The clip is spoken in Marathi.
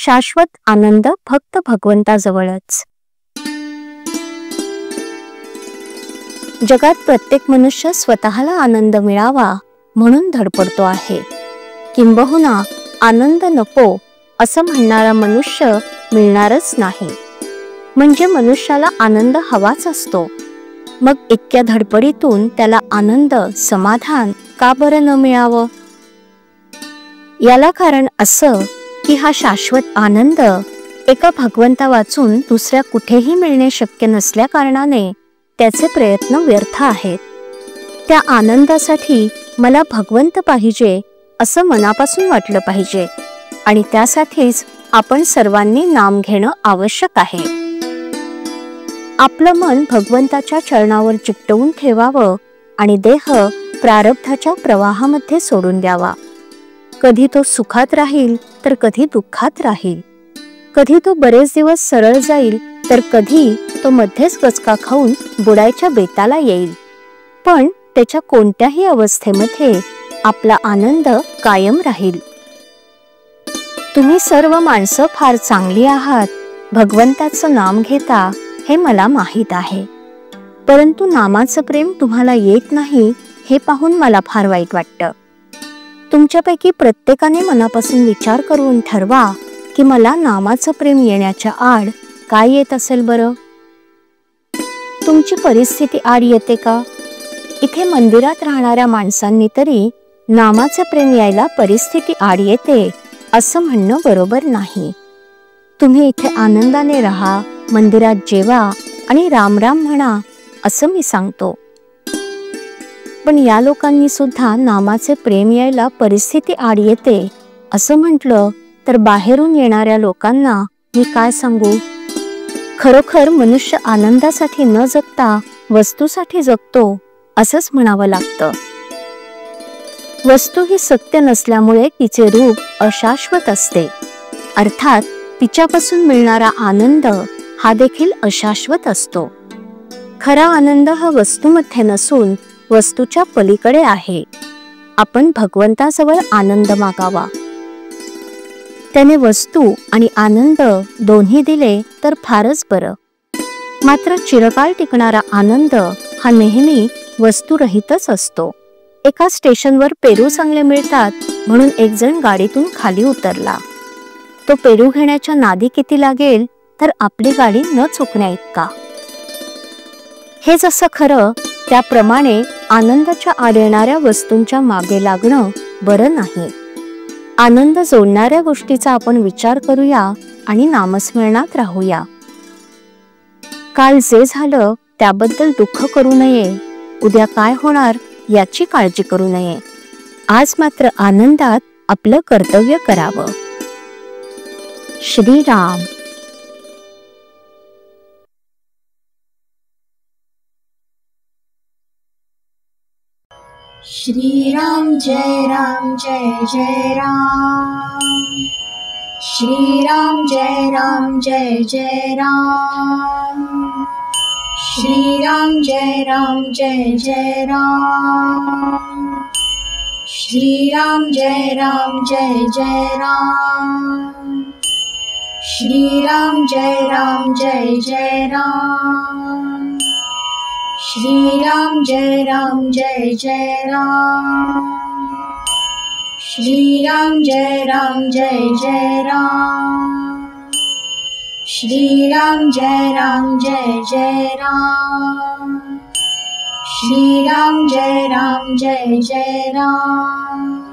शाश्वत आनंद फक्त भगवंताजवळच. जगात प्रत्येक मनुष्य स्वतःला आनंद मिळावा म्हणून धडपडतो आहे. किंबहुना आनंद नको असं म्हणणारा मनुष्य मिळणारच नाही. म्हणजे मनुष्याला आनंद हवाच असतो. मग इतक्या धडपडीतून त्याला आनंद, समाधान का बरं न मिळावं? याला कारण असं की हा शाश्वत आनंद एका भगवंता वाचून दुसऱ्या कुठेही मिळणे शक्य नसल्या कारणाने त्याचे प्रयत्न व्यर्थ आहेत. त्या आनंदासाठी मला भगवंत पाहिजे असं मनापासून वाटलं पाहिजे आणि त्यासाठीच आपण सर्वांनी नाम घेणं आवश्यक आहे. आपलं मन भगवंताच्या चरणावर चिकटवून ठेवावं आणि देह प्रारब्धाच्या प्रवाहामध्ये सोडून द्यावा. कधी तो सुखात राहील तर कधी दुःखात राहील. कधी तो बरेच दिवस सरळ जाईल तर कधी तो मध्येच गचका खाऊन बुडायच्या बेताला येईल. पण त्याच्या कोणत्याही अवस्थेमध्ये आपला आनंद कायम राहील. तुम्ही सर्व माणसं फार चांगली आहात, भगवंताचं नाम घेता हे मला माहीत आहे. परंतु नामाचं प्रेम तुम्हाला येत नाही हे पाहून मला फार वाईट वाटतं. तुमच्यापैकी प्रत्येकाने मनापासून विचार करून ठरवा की मला नामाचं प्रेम येण्याच्या आड काय येत असेल बरं? तुमची परिस्थिती आड येते का? इथे मंदिरात राहणाऱ्या माणसांनी तरी नामाचं प्रेम यायला परिस्थिती आड येते असं म्हणणं बरोबर नाही. तुम्ही इथे आनंदाने राहा, मंदिरात जेवा आणि राम राम म्हणा असं मी सांगतो. पण या लोकांनी सुद्धा नामाचे प्रेम यायला परिस्थिती आड येते असं म्हटलं तर बाहेरून येणाऱ्या लोकांना मी काय सांगू? खरोखर मनुष्य आनंदासाठी न जगता वस्तूसाठी जगतो असंच म्हणावं लागतं. वस्तू ही सत्य नसल्यामुळे तिचे रूप अशाश्वत असते. अर्थात तिच्यापासून मिळणारा आनंद हा देखील अशाश्वत असतो. खरा आनंद हा वस्तूमध्ये नसून वस्तूच्या पलीकडे आहे. आपण भगवंताजवळ आनंद मागावा. त्याने वस्तू आणि आनंद दोन्ही दिले तर फारच बरं. मात्र चिरकाल टिकणारा आनंद हा नेहमी वस्तुरहितच असतो. एका स्टेशनवर पेरू चांगले मिळतात म्हणून एक जण गाडीतून खाली उतरला. तो पेरू घेण्याच्या नादी किती लागेल तर आपली गाडी न चुकण्या इतका. हे जसं खरं त्याप्रमाणे आनंदाच्या आड येणाऱ्या वस्तूंच्या मागे लागणं बरं नाही. आनंद जोडणाऱ्या गोष्टीचा आपण विचार करूया आणि नामस्मरणात राहूया. काल जे झालं त्याबद्दल दुःख करू नये. उद्या काय होणार याची काळजी करू नये. आज मात्र आनंदात आपलं कर्तव्य करावं. श्रीराम. श्रीराम जय राम जय जय राम. श्रीराम जय राम जय जय राम. श्रीराम जय राम जय जय राम. श्रीराम जय राम जय जय राम. श्रीराम जय राम जय जय राम. श्रीराम जय राम जय जय राम. श्रीराम जय राम जय जय राम. श्रीराम जय राम जय जय राम. श्रीराम जय राम जय जय राम.